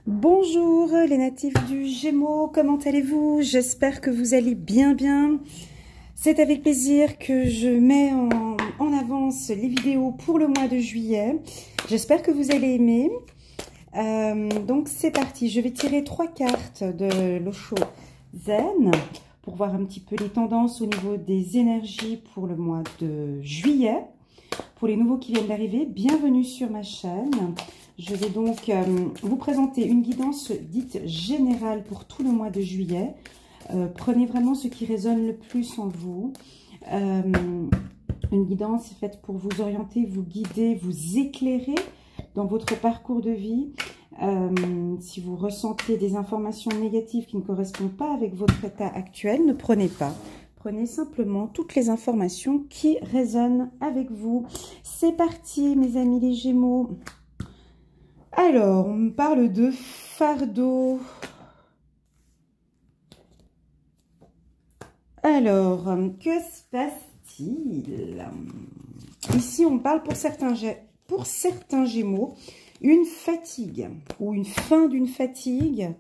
Bonjour les natifs du Gémeaux, comment allez-vous? J'espère que vous allez bien. C'est avec plaisir que je mets en avance les vidéos pour le mois de juillet. J'espère que vous allez aimer. Donc c'est parti, je vais tirer 3 cartes de l'Osho Zen pour voir un petit peu les tendances au niveau des énergies pour le mois de juillet. Pour les nouveaux qui viennent d'arriver, bienvenue sur ma chaîne. Je vais donc vous présenter une guidance dite générale pour tout le mois de juillet. Prenez vraiment ce qui résonne le plus en vous. Une guidance faite pour vous orienter, vous guider, vous éclairer dans votre parcours de vie. Si vous ressentez des informations négatives qui ne correspondent pas avec votre état actuel, ne prenez pas. Prenez simplement toutes les informations qui résonnent avec vous. C'est parti, mes amis les Gémeaux. Alors, on me parle de fardeau. Alors, que se passe-t-il? Ici, on parle pour certains Gémeaux, une fatigue ou une fin d'une fatigue.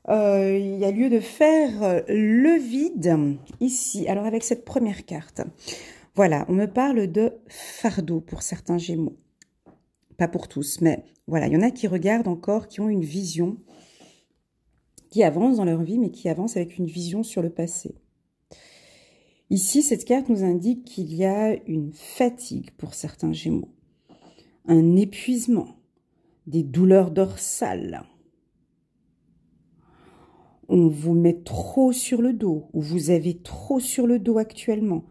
Il y a lieu de faire le vide ici. Alors, avec cette première carte, voilà, on me parle de fardeau pour certains Gémeaux. Pas pour tous, mais voilà, il y en a qui regardent encore, qui ont une vision, qui avancent dans leur vie, mais qui avancent avec une vision sur le passé. Ici, cette carte nous indique qu'il y a une fatigue pour certains Gémeaux, un épuisement, des douleurs dorsales. On vous met trop sur le dos, ou vous avez trop sur le dos actuellement.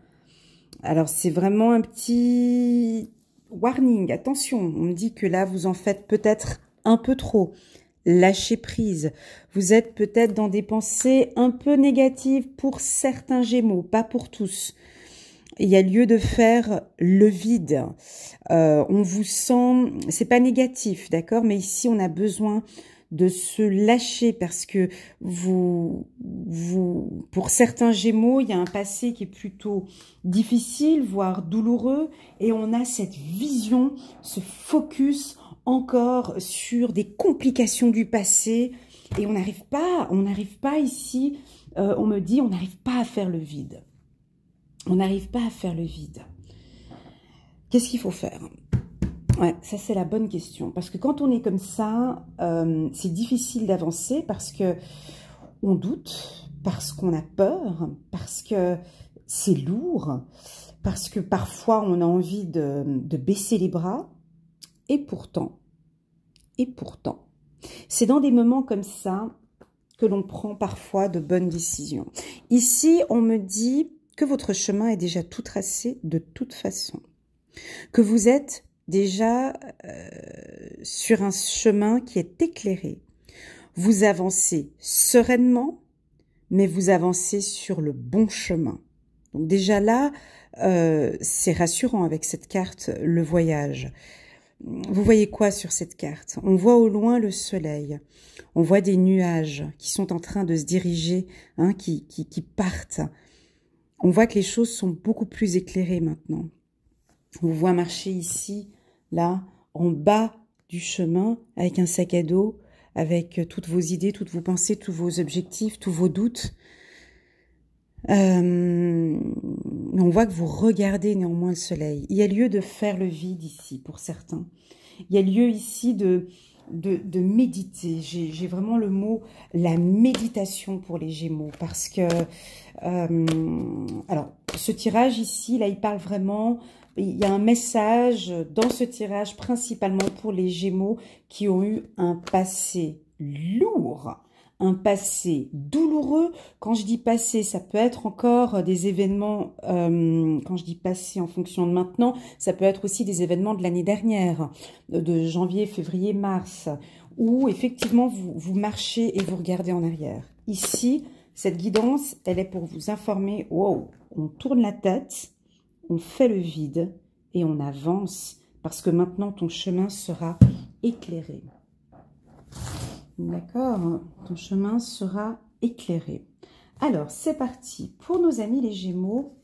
Alors, c'est vraiment un petit warning, attention, on me dit que là, vous en faites peut-être un peu trop. Lâchez prise. Vous êtes peut-être dans des pensées un peu négatives pour certains Gémeaux, pas pour tous. Il y a lieu de faire le vide. On vous sent, c'est pas négatif, d'accord, mais ici, on a besoin de se lâcher parce que pour certains Gémeaux, il y a un passé qui est plutôt difficile, voire douloureux, et on a cette vision, ce focus encore sur des complications du passé, et on n'arrive pas ici, on me dit, on n'arrive pas à faire le vide. On n'arrive pas à faire le vide. Qu'est-ce qu'il faut faire ? Ouais, ça c'est la bonne question. Parce que quand on est comme ça, c'est difficile d'avancer parce que on doute, parce qu'on a peur, parce que c'est lourd, parce que parfois on a envie de baisser les bras. Et pourtant, c'est dans des moments comme ça que l'on prend parfois de bonnes décisions. Ici, on me dit que votre chemin est déjà tout tracé de toute façon, que vous êtes déjà sur un chemin qui est éclairé. Vous avancez sereinement, mais vous avancez sur le bon chemin. Donc déjà là, c'est rassurant avec cette carte, le voyage. Vous voyez quoi sur cette carte? On voit au loin le soleil. On voit des nuages qui sont en train de se diriger, hein, qui partent. On voit que les choses sont beaucoup plus éclairées maintenant. On vous voit marcher ici, là, en bas du chemin, avec un sac à dos, avec toutes vos idées, toutes vos pensées, tous vos objectifs, tous vos doutes. On voit que vous regardez néanmoins le soleil. Il y a lieu de faire le vide ici pour certains. Il y a lieu ici de méditer. J'ai vraiment le mot la méditation pour les Gémeaux parce que alors ce tirage ici, là, il parle vraiment. Il y a un message dans ce tirage principalement pour les Gémeaux qui ont eu un passé lourd. Un passé douloureux. Quand je dis passé, ça peut être encore des événements, quand je dis passé en fonction de maintenant, ça peut être aussi des événements de l'année dernière, de janvier, février, mars, où effectivement vous marchez et vous regardez en arrière. Ici, cette guidance, elle est pour vous informer, wow, on tourne la tête, on fait le vide et on avance parce que maintenant ton chemin sera éclairé. D'accord, ton chemin sera éclairé. Alors, c'est parti pour nos amis les Gémeaux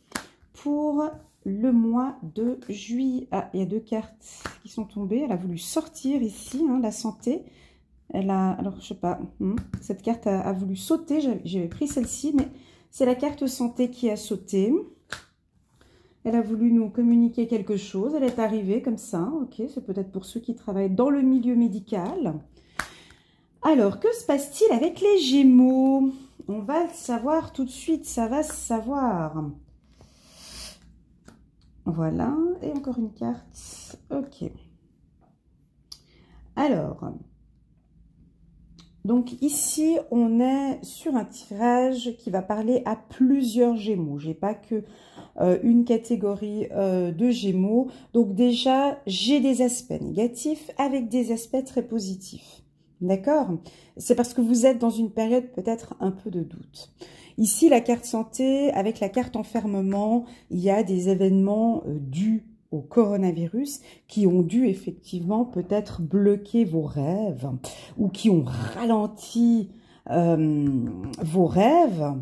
pour le mois de juillet. Ah, il y a 2 cartes qui sont tombées. Elle a voulu sortir ici, hein, la santé. Elle a, alors je sais pas, cette carte a voulu sauter, j'avais pris celle-ci, mais c'est la carte santé qui a sauté. Elle a voulu nous communiquer quelque chose, elle est arrivée comme ça, ok, c'est peut-être pour ceux qui travaillent dans le milieu médical. Alors, que se passe-t-il avec les Gémeaux? On va le savoir tout de suite, ça va se savoir. Voilà, et encore une carte, ok. Alors... Donc ici, on est sur un tirage qui va parler à plusieurs Gémeaux. Je n'ai pas que une catégorie de Gémeaux. Donc déjà, j'ai des aspects négatifs avec des aspects très positifs. D'accord? C'est parce que vous êtes dans une période peut-être un peu de doute. Ici, la carte santé, avec la carte enfermement, il y a des événements dus au coronavirus qui ont dû effectivement peut-être bloquer vos rêves ou qui ont ralenti vos rêves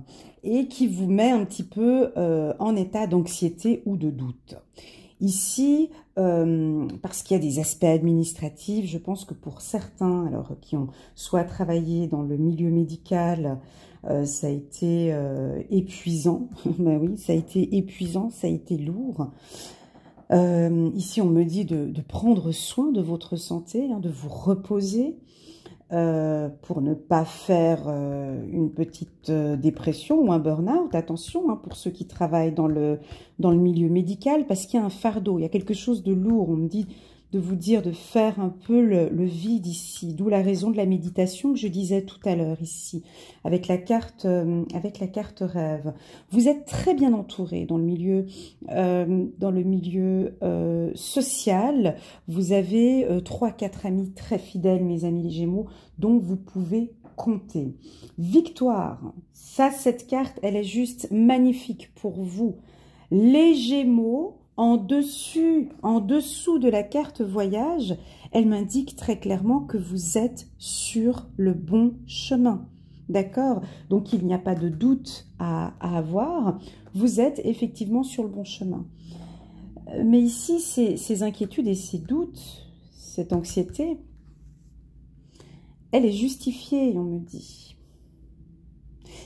et qui vous met un petit peu en état d'anxiété ou de doute. Ici, parce qu'il y a des aspects administratifs, je pense que pour certains, alors qui ont soit travaillé dans le milieu médical, ça a été épuisant. Ben oui, ça a été épuisant, ça a été lourd. Ici, on me dit de prendre soin de votre santé, hein, de vous reposer pour ne pas faire une petite dépression ou un burn-out. Attention, hein, pour ceux qui travaillent dans le milieu médical, parce qu'il y a un fardeau, il y a quelque chose de lourd. On me dit de vous dire de faire un peu le vide ici, d'où la raison de la méditation que je disais tout à l'heure ici, avec la carte rêve. Vous êtes très bien entouré dans le milieu social. Vous avez 3-4 amis très fidèles, mes amis les Gémeaux, donc vous pouvez compter. Victoire, ça, cette carte, elle est juste magnifique pour vous. Les Gémeaux, en dessous de la carte voyage, elle m'indique très clairement que vous êtes sur le bon chemin. D'accord? Donc, il n'y a pas de doute à avoir. Vous êtes effectivement sur le bon chemin. Mais ici, ces inquiétudes et ces doutes, cette anxiété, elle est justifiée, on me dit.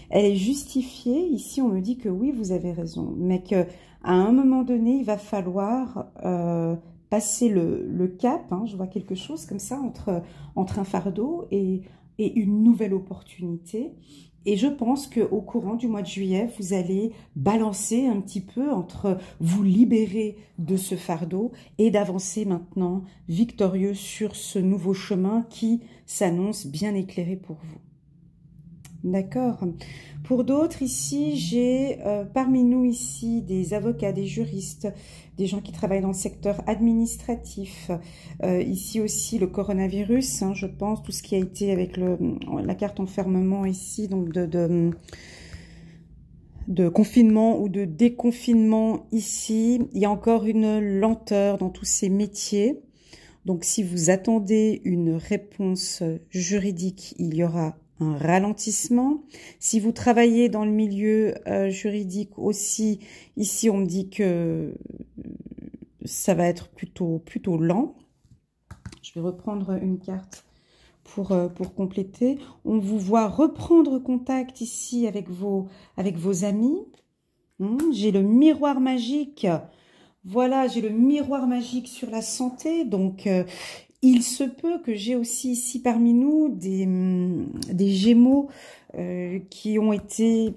Elle est justifiée. Ici, on me dit que oui, vous avez raison, mais que à un moment donné, il va falloir passer le cap. Hein, je vois quelque chose comme ça entre un fardeau et une nouvelle opportunité. Et je pense qu'au courant du mois de juillet, vous allez balancer un petit peu entre vous libérer de ce fardeau et d'avancer maintenant victorieux sur ce nouveau chemin qui s'annonce bien éclairé pour vous. D'accord. Pour d'autres, ici, j'ai parmi nous ici des avocats, des juristes, des gens qui travaillent dans le secteur administratif. Ici aussi, le coronavirus, hein, je pense, tout ce qui a été avec la carte enfermement ici, donc de confinement ou de déconfinement ici. Il y a encore une lenteur dans tous ces métiers. Donc, si vous attendez une réponse juridique, il y aura un ralentissement. Si vous travaillez dans le milieu juridique aussi, ici on me dit que ça va être plutôt lent. Je vais reprendre une carte pour compléter. On vous voit reprendre contact ici avec vos amis. J'ai le miroir magique. Voilà, j'ai le miroir magique sur la santé. Donc, il se peut que j'ai aussi ici parmi nous des Gémeaux qui ont été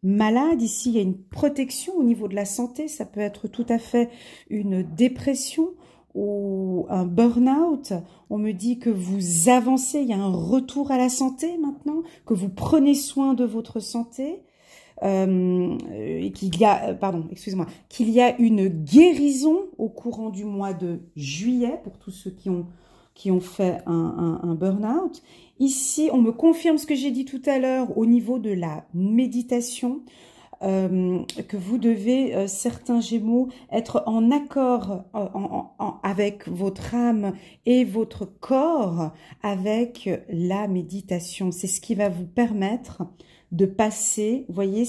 malades. Ici, il y a une protection au niveau de la santé. Ça peut être tout à fait une dépression ou un burn-out. On me dit que vous avancez, il y a un retour à la santé maintenant, que vous prenez soin de votre santé. Et qu'il y a, qu'il y a une guérison au courant du mois de juillet pour tous ceux qui ont fait un burn-out. Ici, on me confirme ce que j'ai dit tout à l'heure au niveau de la méditation, que vous devez, certains Gémeaux, être en accord avec votre âme et votre corps avec la méditation. C'est ce qui va vous permettre de passer, vous voyez,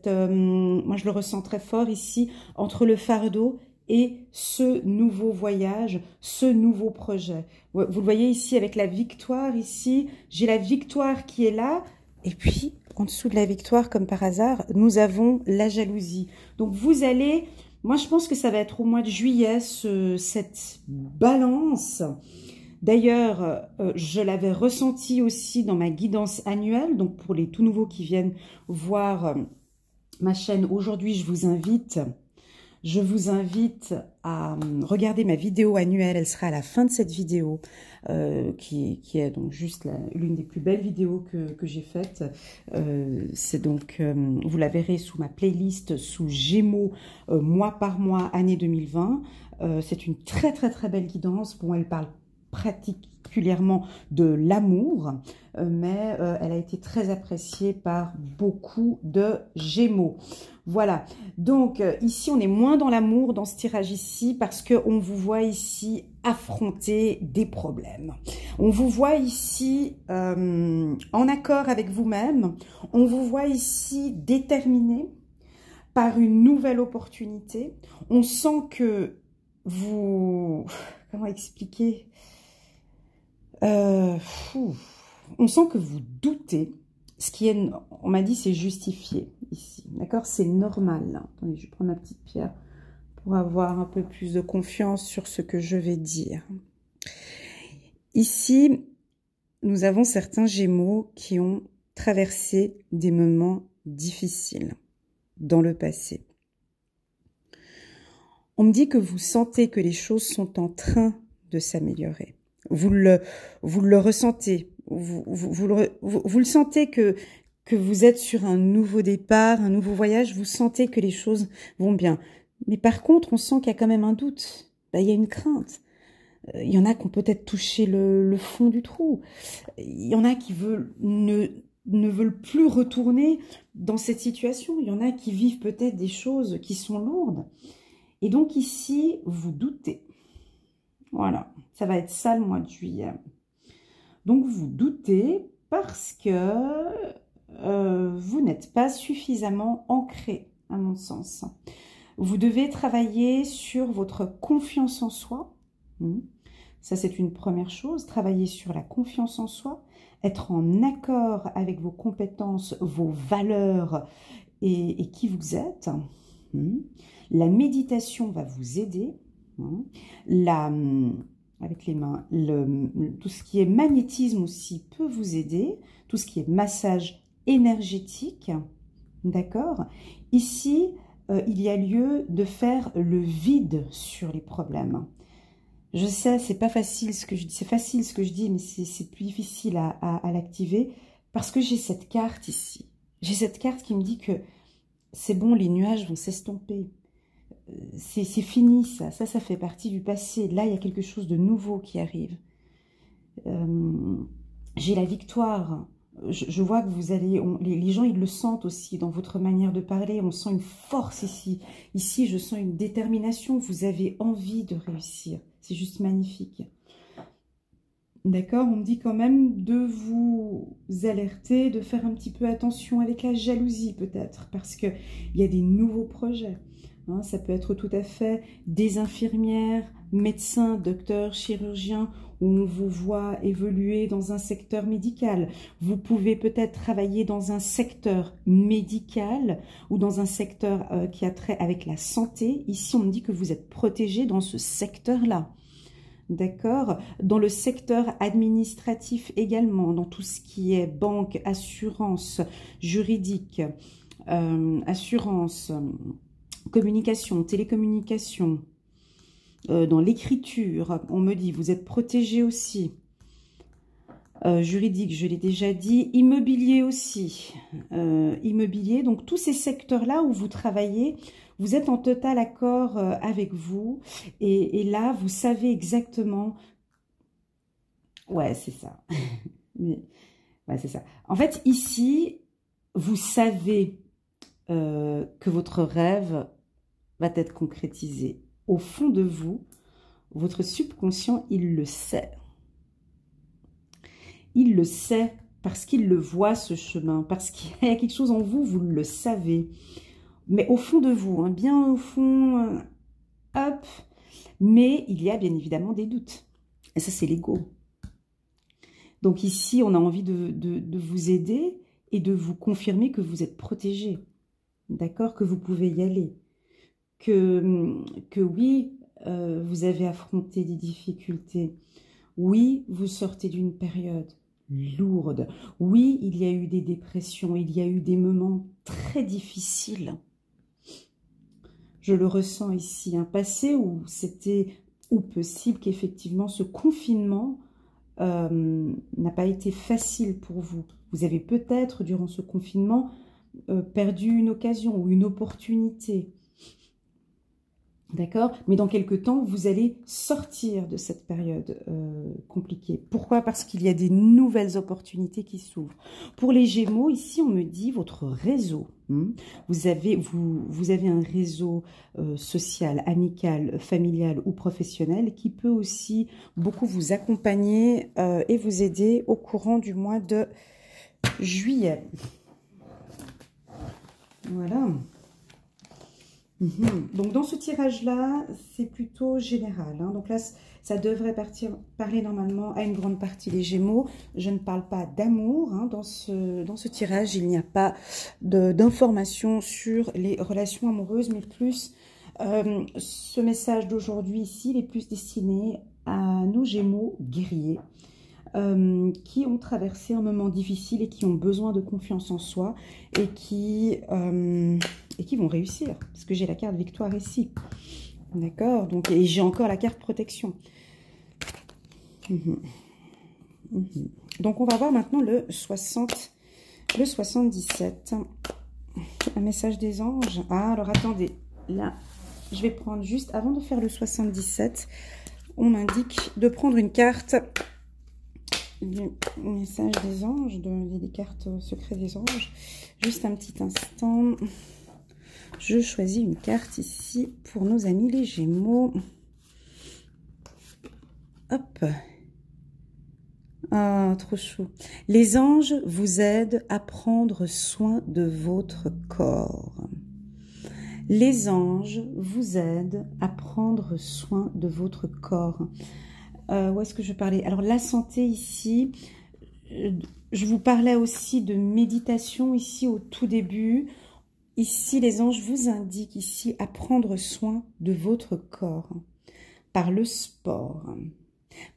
moi je le ressens très fort ici, entre le fardeau et ce nouveau voyage, ce nouveau projet. Vous le voyez ici avec la victoire, ici, j'ai la victoire qui est là, et puis en dessous de la victoire, comme par hasard, nous avons la jalousie. Donc vous allez, moi je pense que ça va être au mois de juillet, cette balance. D'ailleurs, je l'avais ressenti aussi dans ma guidance annuelle, donc pour les tout nouveaux qui viennent voir ma chaîne, aujourd'hui je vous invite à regarder ma vidéo annuelle, elle sera à la fin de cette vidéo, qui est donc juste l'une des plus belles vidéos que j'ai faites. C'est donc, vous la verrez sous ma playlist, sous Gémeaux, mois par mois, année 2020. C'est une très très très belle guidance. Bon, elle parle particulièrement de l'amour, mais elle a été très appréciée par beaucoup de Gémeaux. Voilà, donc ici on est moins dans l'amour dans ce tirage ici parce qu'on vous voit ici affronter des problèmes. On vous voit ici en accord avec vous-même, on vous voit ici déterminé par une nouvelle opportunité. On sent que vous... Comment expliquer? On sent que vous doutez. Ce qui est, on m'a dit, c'est justifié ici, d'accord? C'est normal. Attendez, je prends ma petite pierre pour avoir un peu plus de confiance sur ce que je vais dire. Ici, nous avons certains Gémeaux qui ont traversé des moments difficiles dans le passé. On me dit que vous sentez que les choses sont en train de s'améliorer. Vous le ressentez. Vous le sentez que vous êtes sur un nouveau départ, un nouveau voyage, vous sentez que les choses vont bien. Mais par contre, on sent qu'il y a quand même un doute. Ben, il y a une crainte. Il y en a qui ont peut-être touché le fond du trou. Il y en a qui ne veulent plus retourner dans cette situation. Il y en a qui vivent peut-être des choses qui sont lourdes. Et donc ici, vous doutez. Voilà, ça va être ça le mois de juillet. Donc, vous doutez parce que vous n'êtes pas suffisamment ancré, à mon sens. Vous devez travailler sur votre confiance en soi. Ça, c'est une première chose. Travailler sur la confiance en soi, être en accord avec vos compétences, vos valeurs et qui vous êtes. La méditation va vous aider. Avec les mains, tout ce qui est magnétisme aussi peut vous aider, tout ce qui est massage énergétique, d'accord? Ici, il y a lieu de faire le vide sur les problèmes. Je sais, c'est pas facile ce que je dis, c'est facile ce que je dis, mais c'est plus difficile à l'activer parce que j'ai cette carte ici. J'ai cette carte qui me dit que c'est bon, les nuages vont s'estomper. C'est fini ça fait partie du passé. Là, il y a quelque chose de nouveau qui arrive. J'ai la victoire. Je vois que vous allez... les gens, ils le sentent aussi dans votre manière de parler. On sent une force ici. Ici, je sens une détermination. Vous avez envie de réussir. C'est juste magnifique. D'accord? On me dit quand même de vous alerter, de faire un petit peu attention avec la jalousie peut-être. Parce qu'il y a des nouveaux projets. Ça peut être tout à fait des infirmières, médecins, docteurs, chirurgiens, où on vous voit évoluer dans un secteur médical. Vous pouvez peut-être travailler dans un secteur médical ou dans un secteur qui a trait avec la santé. Ici, on me dit que vous êtes protégé dans ce secteur-là. D'accord? Dans le secteur administratif également, dans tout ce qui est banque, assurance, juridique, assurance... communication, télécommunication, dans l'écriture, on me dit, vous êtes protégé aussi. Juridique, je l'ai déjà dit. Immobilier aussi. Immobilier, donc tous ces secteurs-là où vous travaillez, vous êtes en total accord avec vous. Et là, vous savez exactement... Ouais, c'est ça. Mais, ouais, c'est ça. En fait, ici, vous savez que votre rêve va être concrétisé. Au fond de vous, votre subconscient, il le sait. Il le sait parce qu'il le voit, ce chemin, parce qu'il y a quelque chose en vous, vous le savez. Mais au fond de vous, bien au fond, hop. Mais il y a bien évidemment des doutes. Et ça, c'est l'ego. Donc ici, on a envie de vous aider et de vous confirmer que vous êtes protégé. D'accord? Que vous pouvez y aller. Que oui, vous avez affronté des difficultés. Oui, vous sortez d'une période lourde. Oui, il y a eu des dépressions, il y a eu des moments très difficiles. Je le ressens ici, un passé où c'était ou possible qu'effectivement ce confinement n'a pas été facile pour vous. Vous avez peut-être, durant ce confinement, perdu une occasion ou une opportunité. D'accord? Mais dans quelques temps, vous allez sortir de cette période compliquée. Pourquoi? Parce qu'il y a des nouvelles opportunités qui s'ouvrent. Pour les Gémeaux, ici, on me dit votre réseau. Vous avez un réseau social, amical, familial ou professionnel qui peut aussi beaucoup vous accompagner et vous aider au courant du mois de juillet. Voilà. Donc dans ce tirage-là, c'est plutôt général. Hein. Donc là, ça devrait parler normalement à une grande partie des Gémeaux. Je ne parle pas d'amour. Hein. Dans ce tirage, il n'y a pas d'informations sur les relations amoureuses, mais plus ce message d'aujourd'hui ici, il est plus destiné à nos Gémeaux guerriers. Qui ont traversé un moment difficile et qui ont besoin de confiance en soi et qui vont réussir, parce que j'ai la carte victoire ici, d'accord, donc, et j'ai encore la carte protection. Donc on va voir maintenant le 77, un message des anges. Ah, alors attendez, là, je vais prendre juste, avant de faire le 77, on m'indique de prendre une carte du message des anges, des cartes secrets des anges. Juste un petit instant. Je choisis une carte ici pour nos amis les Gémeaux. Hop. Ah, trop chou. Les anges vous aident à prendre soin de votre corps. Les anges vous aident à prendre soin de votre corps. Où est-ce que je parlais? Alors, la santé ici, je vous parlais aussi de méditation ici au tout début. Ici, les anges vous indiquent ici à prendre soin de votre corps par le sport,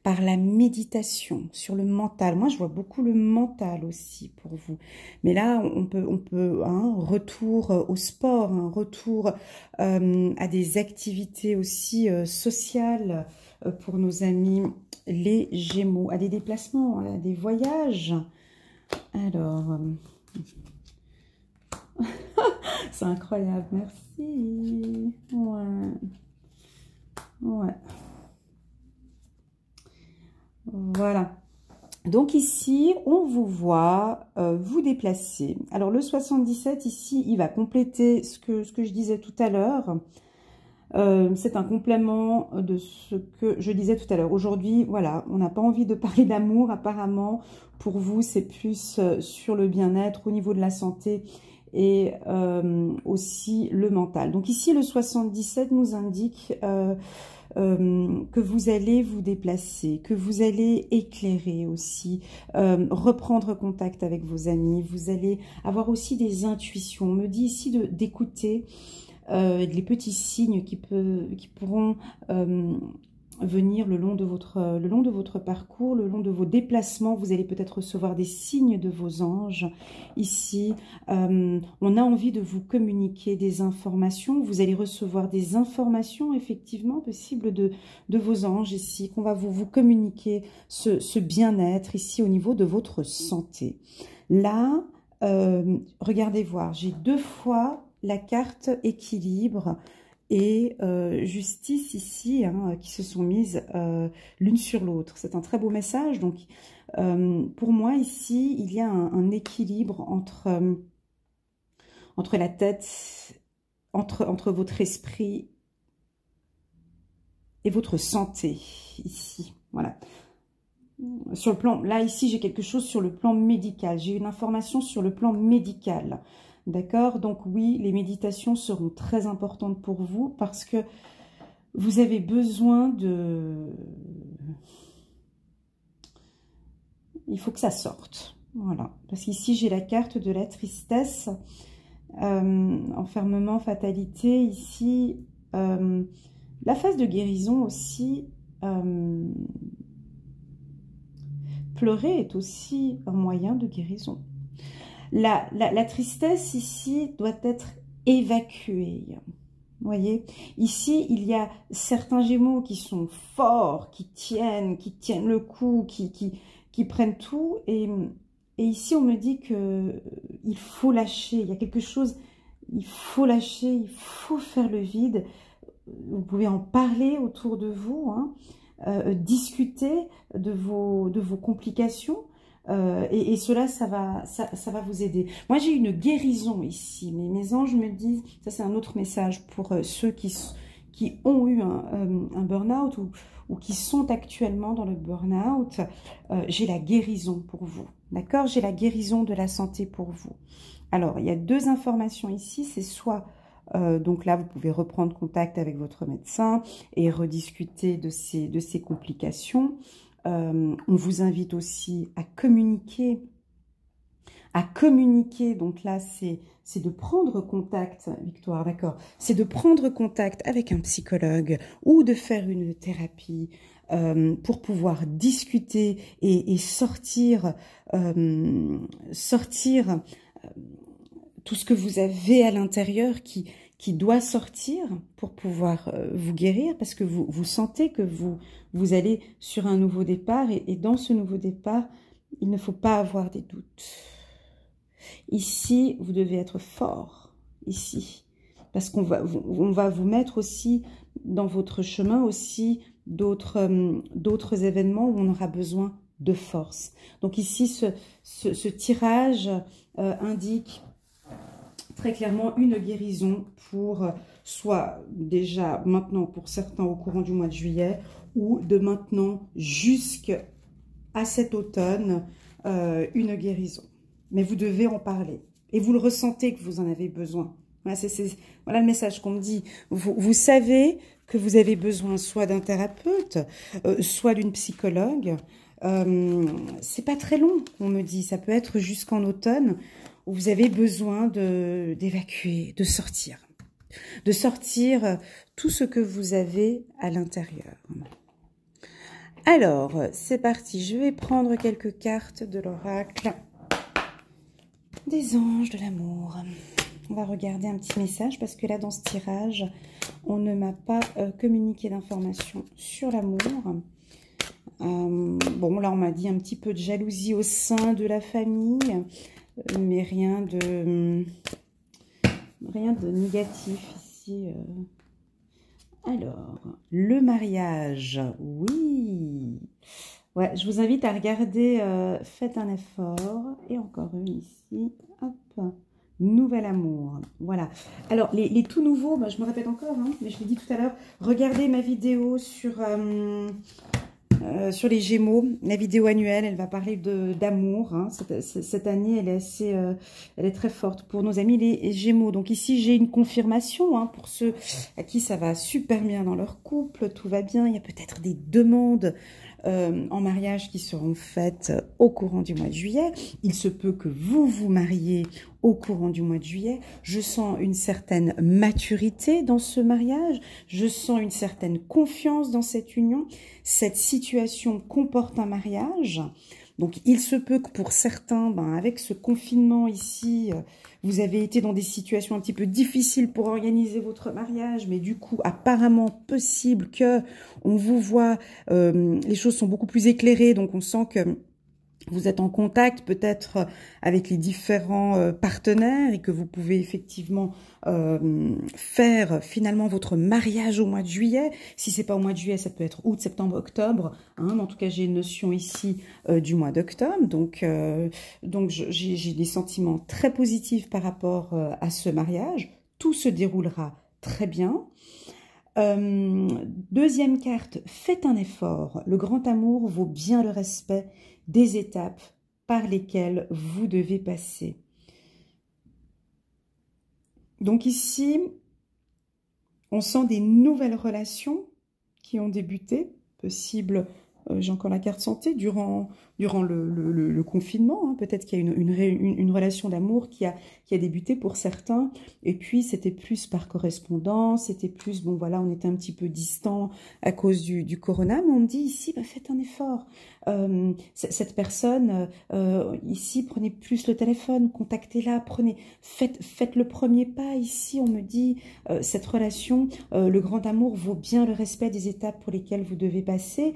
par la méditation, sur le mental. Moi, je vois beaucoup le mental aussi pour vous. Mais là, on peut un retour au sport, un retour à des activités aussi sociales, pour nos amis les Gémeaux, à des déplacements, à des voyages. Alors, c'est incroyable, merci. Ouais. Ouais. Voilà. Donc ici, on vous voit vous déplacer. Alors le 77 ici, il va compléter ce que je disais tout à l'heure. C'est un complément de ce que je disais tout à l'heure. Aujourd'hui, voilà, on n'a pas envie de parler d'amour apparemment. Pour vous, c'est plus sur le bien-être au niveau de la santé et aussi le mental. Donc ici, le 77 nous indique que vous allez vous déplacer, que vous allez éclairer aussi, reprendre contact avec vos amis. Vous allez avoir aussi des intuitions. On me dit ici d'écouter les petits signes qui pourront venir le long de votre parcours, le long de vos déplacements. Vous allez peut-être recevoir des signes de vos anges. Ici, on a envie de vous communiquer des informations. Vous allez recevoir des informations, effectivement, possibles de vos anges ici, qu'on va vous communiquer ce bien-être ici au niveau de votre santé. Là, regardez voir, j'ai 2 fois la carte équilibre et justice ici, hein, qui se sont mises l'une sur l'autre. C'est un très beau message. Donc, pour moi, ici, il y a un équilibre entre la tête, entre votre esprit et votre santé, ici. Voilà. Sur le plan, là, ici, j'ai quelque chose sur le plan médical. J'ai une information sur le plan médical. D'accord? Donc oui, les méditations seront très importantes pour vous parce que vous avez besoin de... Il faut que ça sorte. Voilà. Parce qu'ici, j'ai la carte de la tristesse. Enfermement, fatalité. Ici, la phase de guérison aussi. Pleurer est aussi un moyen de guérison. La tristesse ici doit être évacuée. Vous voyez, ici, il y a certains Gémeaux qui sont forts, qui tiennent le coup, qui prennent tout. Et ici, on me dit que il faut lâcher. Il y a quelque chose, il faut lâcher, il faut faire le vide. Vous pouvez en parler autour de vous, hein, discuter de vos complications. Et cela, ça va vous aider. Moi, j'ai une guérison ici, mais mes anges me disent, ça c'est un autre message pour ceux qui ont eu un burn-out ou qui sont actuellement dans le burn-out, j'ai la guérison pour vous, d'accord? J'ai la guérison de la santé pour vous. Alors, il y a deux informations ici, c'est soit, donc là, vous pouvez reprendre contact avec votre médecin et rediscuter de ces complications. On vous invite aussi à communiquer. Donc là, c'est de prendre contact, Victoire, d'accord? C'est de prendre contact avec un psychologue ou de faire une thérapie pour pouvoir discuter et sortir tout ce que vous avez à l'intérieur qui doit sortir pour pouvoir vous guérir, parce que vous sentez que vous allez sur un nouveau départ, et dans ce nouveau départ, il ne faut pas avoir des doutes. Ici, vous devez être fort, ici, parce qu'on va vous mettre aussi dans votre chemin aussi d'autres événements où on aura besoin de force. Donc ici, ce tirage indique très clairement une guérison pour soit déjà maintenant pour certains au courant du mois de juillet, ou de maintenant jusqu'à cet automne, une guérison. Mais vous devez en parler. Et vous le ressentez que vous en avez besoin. Voilà, voilà le message qu'on me dit. Vous savez que vous avez besoin soit d'un thérapeute, soit d'une psychologue. C'est pas très long, on me dit. Ça peut être jusqu'en automne, où vous avez besoin d'évacuer, de sortir tout ce que vous avez à l'intérieur. Alors, c'est parti. Je vais prendre quelques cartes de l'oracle des anges de l'amour. On va regarder un petit message parce que là, dans ce tirage, on ne m'a pas communiqué d'informations sur l'amour. Bon, là, on m'a dit un petit peu de jalousie au sein de la famille, mais rien de négatif ici. Alors, le mariage, oui. Ouais, je vous invite à regarder Faites un effort. Et encore une ici. Hop. Nouvel amour. Voilà. Alors, les tout nouveaux, bah, je me répète encore, hein, mais je l'ai dit tout à l'heure, regardez ma vidéo sur les Gémeaux, la vidéo annuelle, elle va parler d'amour. Hein. Cette année, elle est très forte pour nos amis les Gémeaux. Donc ici, j'ai une confirmation hein, pour ceux à qui ça va super bien dans leur couple, tout va bien. Il y a peut-être des demandes en mariage qui seront faites au courant du mois de juillet. Il se peut que vous vous mariez au courant du mois de juillet. Je sens une certaine maturité dans ce mariage. Je sens une certaine confiance dans cette union. Cette situation comporte un mariage. Donc, il se peut que pour certains, ben, avec ce confinement ici, vous avez été dans des situations un petit peu difficiles pour organiser votre mariage, mais du coup, apparemment possible que on vous voit, les choses sont beaucoup plus éclairées, donc on sent que vous êtes en contact peut-être avec les différents partenaires et que vous pouvez effectivement faire finalement votre mariage au mois de juillet. Si c'est pas au mois de juillet, ça peut être août, septembre, octobre. Hein, mais en tout cas, j'ai une notion ici du mois d'octobre. Donc j'ai des sentiments très positifs par rapport à ce mariage. Tout se déroulera très bien. Deuxième carte, faites un effort. Le grand amour vaut bien le respect des étapes par lesquelles vous devez passer. Donc ici, On sent des nouvelles relations qui ont débuté, possible, j'ai encore la carte santé, durant le confinement. Hein. Peut-être qu'il y a une relation d'amour qui a débuté pour certains. Et puis, c'était plus par correspondance, c'était plus, bon voilà, on était un petit peu distant à cause du corona. Mais on me dit ici, bah, faites un effort. Cette personne, ici, prenez plus le téléphone, contactez-la, faites le premier pas. Ici, on me dit, cette relation, le grand amour vaut bien le respect des étapes pour lesquelles vous devez passer.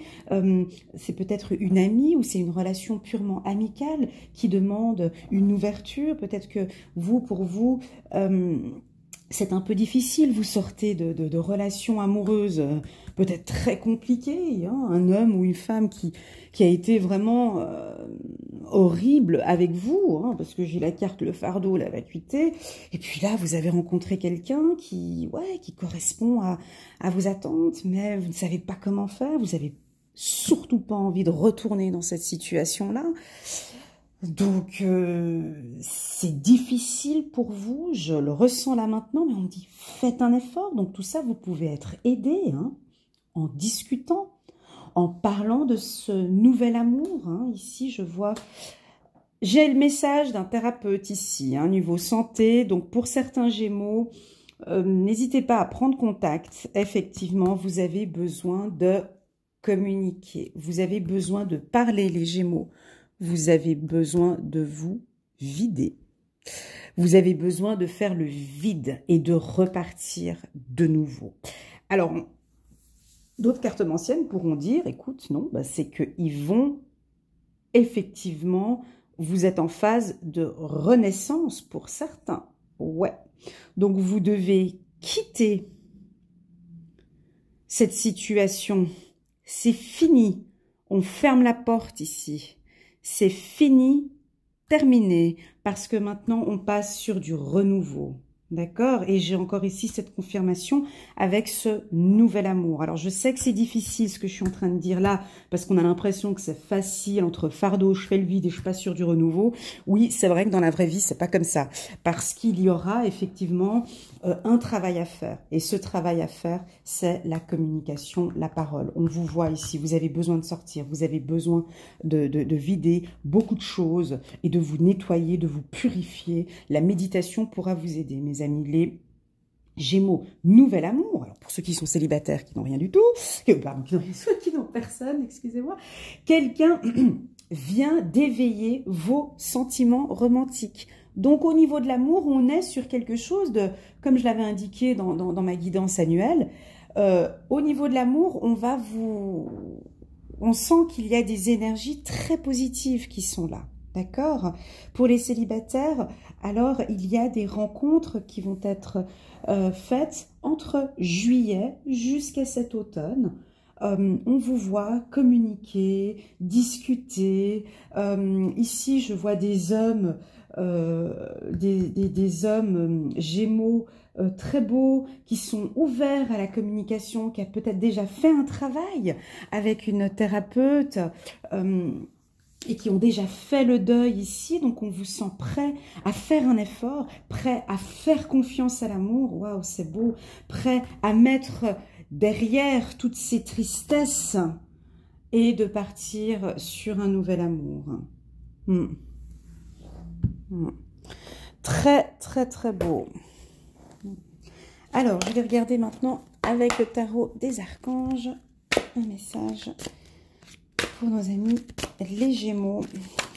C'est peut-être une amie ou c'est une relation purement amicale qui demande une ouverture. Peut-être que vous, pour vous, c'est un peu difficile. Vous sortez de relations amoureuses peut-être très compliquées. Hein, un homme ou une femme qui a été vraiment horrible avec vous, hein, parce que j'ai la carte, le fardeau, la vacuité. Et puis là, vous avez rencontré quelqu'un qui correspond à vos attentes, mais vous ne savez pas comment faire. Vous avez surtout pas envie de retourner dans cette situation-là. Donc, c'est difficile pour vous, je le ressens là maintenant, mais on me dit, faites un effort. Donc, tout ça, vous pouvez être aidé, hein, en discutant, en parlant de ce nouvel amour. Hein. Ici, je vois, j'ai le message d'un thérapeute ici, hein, niveau santé. Donc, pour certains Gémeaux, n'hésitez pas à prendre contact. Effectivement, vous avez besoin de communiquer. Vous avez besoin de parler, les Gémeaux. Vous avez besoin de vous vider. Vous avez besoin de faire le vide et de repartir de nouveau. Alors, d'autres cartomanciennes pourront dire, écoute, non, bah, c'est qu'ils vont effectivement, vous êtes en phase de renaissance pour certains. Ouais. Donc, vous devez quitter cette situation. C'est fini. On ferme la porte ici. C'est fini, terminé, parce que maintenant, on passe sur du renouveau. D'accord? Et j'ai encore ici cette confirmation avec ce nouvel amour. Alors, je sais que c'est difficile ce que je suis en train de dire là, parce qu'on a l'impression que c'est facile entre fardeau, je fais le vide et je passe sur du renouveau. Oui, c'est vrai que dans la vraie vie, c'est pas comme ça. Parce qu'il y aura effectivement un travail à faire. Et ce travail à faire, c'est la communication, la parole. On vous voit ici, vous avez besoin de sortir, vous avez besoin de vider beaucoup de choses et de vous nettoyer, de vous purifier. La méditation pourra vous aider, mes amis, les Gémeaux, nouvel amour. Alors pour ceux qui sont célibataires, qui n'ont rien du tout, pardon, qui n'ont personne, excusez-moi, quelqu'un vient d'éveiller vos sentiments romantiques. Donc au niveau de l'amour, on est sur quelque chose de, comme je l'avais indiqué dans ma guidance annuelle, au niveau de l'amour, on sent qu'il y a des énergies très positives qui sont là. D'accord? Pour les célibataires, alors il y a des rencontres qui vont être faites entre juillet jusqu'à cet automne. On vous voit communiquer, discuter. Ici, je vois des hommes, des hommes Gémeaux très beaux, qui sont ouverts à la communication, qui a peut-être déjà fait un travail avec une thérapeute, et qui ont déjà fait le deuil ici, donc on vous sent prêt à faire un effort, prêt à faire confiance à l'amour, waouh, c'est beau, prêt à mettre derrière toutes ces tristesses et de partir sur un nouvel amour. Très, très, très beau. Alors, je vais regarder maintenant avec le tarot des archanges un message pour nos amis les Gémeaux.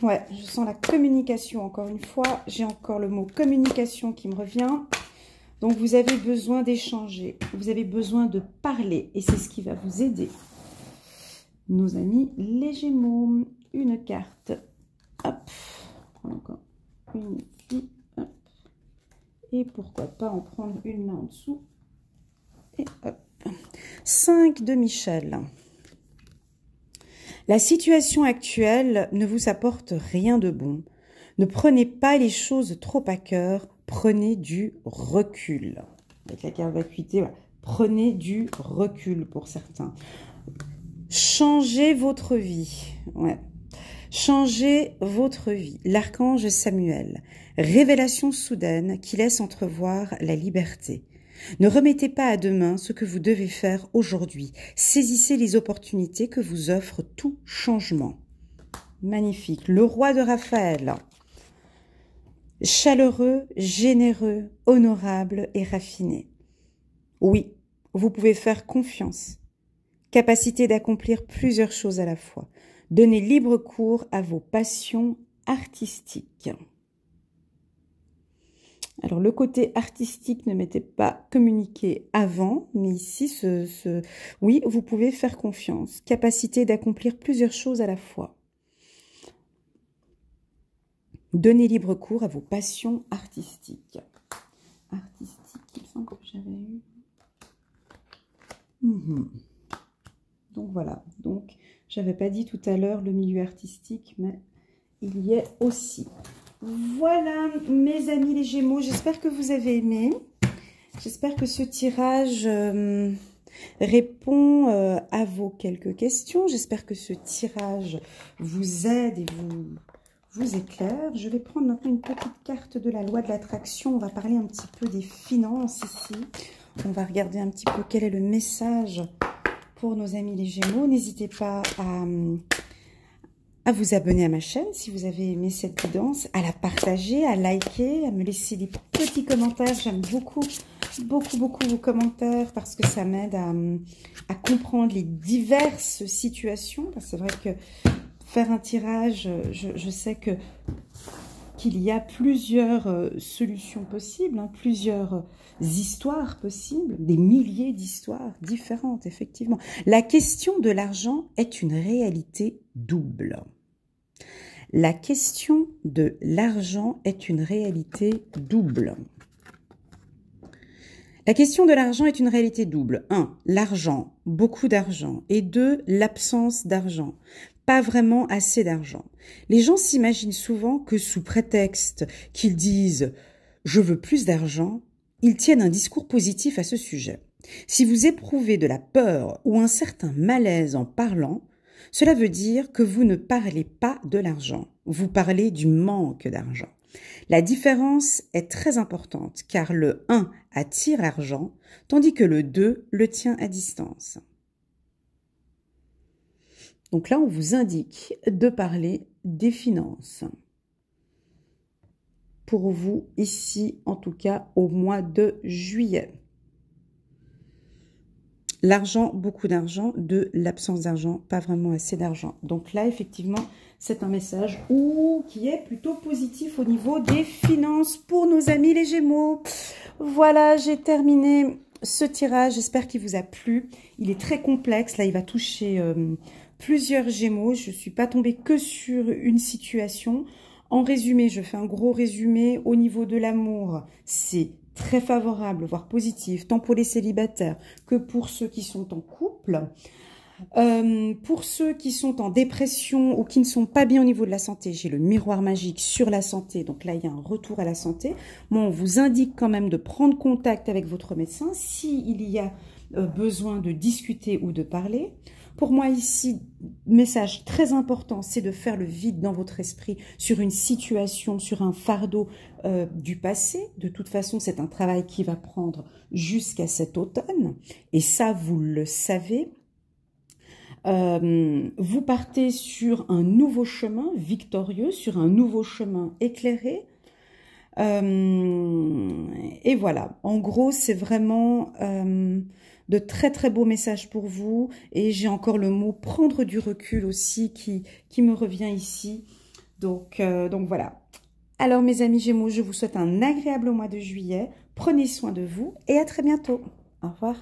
Ouais, je sens la communication encore une fois. J'ai encore le mot communication qui me revient. Donc, vous avez besoin d'échanger. Vous avez besoin de parler. Et c'est ce qui va vous aider. Nos amis les Gémeaux. Une carte. Hop. Encore une ici. Hop. Et pourquoi pas en prendre une là en dessous. Et hop. 5 de Michel. La situation actuelle ne vous apporte rien de bon. Ne prenez pas les choses trop à cœur. Prenez du recul. Avec la carte vacuité, voilà. Prenez du recul pour certains. Changez votre vie. Ouais. Changez votre vie. L'archange Samuel. Révélation soudaine qui laisse entrevoir la liberté. Ne remettez pas à demain ce que vous devez faire aujourd'hui. Saisissez les opportunités que vous offre tout changement. Magnifique. Le roi de Raphaël. Chaleureux, généreux, honorable et raffiné. Oui, vous pouvez faire confiance. Capacité d'accomplir plusieurs choses à la fois. Donnez libre cours à vos passions artistiques. Alors, le côté artistique ne m'était pas communiqué avant, mais ici, oui, vous pouvez faire confiance. Capacité d'accomplir plusieurs choses à la fois. Donnez libre cours à vos passions artistiques. Artistique, il me semble que j'avais eu. Donc voilà, donc j'avais pas dit tout à l'heure le milieu artistique, mais il y est aussi. Voilà mes amis les Gémeaux, j'espère que vous avez aimé. J'espère que ce tirage répond à vos quelques questions. J'espère que ce tirage vous aide et vous éclaire. Je vais prendre maintenant une petite carte de la loi de l'attraction. On va parler un petit peu des finances ici. On va regarder un petit peu quel est le message pour nos amis les Gémeaux. N'hésitez pas à vous abonner à ma chaîne si vous avez aimé cette guidance, à la partager, à liker, à me laisser des petits commentaires. J'aime beaucoup vos commentaires parce que ça m'aide à comprendre les diverses situations. Parce que c'est vrai que faire un tirage, je sais qu'il y a plusieurs solutions possibles, hein, plusieurs histoires possibles, des milliers d'histoires différentes, effectivement. La question de l'argent est une réalité double. La question de l'argent est une réalité double. La question de l'argent est une réalité double. 1. L'argent, beaucoup d'argent. Et 2. L'absence d'argent. Pas vraiment assez d'argent. Les gens s'imaginent souvent que sous prétexte qu'ils disent « je veux plus d'argent », ils tiennent un discours positif à ce sujet. Si vous éprouvez de la peur ou un certain malaise en parlant, cela veut dire que vous ne parlez pas de l'argent, vous parlez du manque d'argent. La différence est très importante car le 1 attire l'argent, tandis que le 2 le tient à distance. Donc là, on vous indique de parler des finances. Pour vous, ici, en tout cas, au mois de juillet. L'argent, beaucoup d'argent, de l'absence d'argent, pas vraiment assez d'argent. Donc là, effectivement, c'est un message qui est plutôt positif au niveau des finances pour nos amis les Gémeaux. Voilà, j'ai terminé ce tirage. J'espère qu'il vous a plu. Il est très complexe. Là, il va toucher plusieurs Gémeaux. Je ne suis pas tombée que sur une situation. En résumé, je fais un gros résumé. Au niveau de l'amour, c'est très favorable, voire positif, tant pour les célibataires que pour ceux qui sont en couple. Pour ceux qui sont en dépression ou qui ne sont pas bien au niveau de la santé, j'ai le miroir magique sur la santé. Donc là, il y a un retour à la santé. Moi, on vous indique quand même de prendre contact avec votre médecin s'il y a besoin de discuter ou de parler. Pour moi ici, message très important, c'est de faire le vide dans votre esprit sur une situation, sur un fardeau du passé. De toute façon, c'est un travail qui va prendre jusqu'à cet automne. Et ça, vous le savez. Vous partez sur un nouveau chemin victorieux, sur un nouveau chemin éclairé. Et voilà, en gros, c'est vraiment de très très beaux messages pour vous. Et j'ai encore le mot prendre du recul aussi qui me revient ici. Donc voilà. Alors mes amis Gémeaux, je vous souhaite un agréable mois de juillet. Prenez soin de vous et à très bientôt. Au revoir.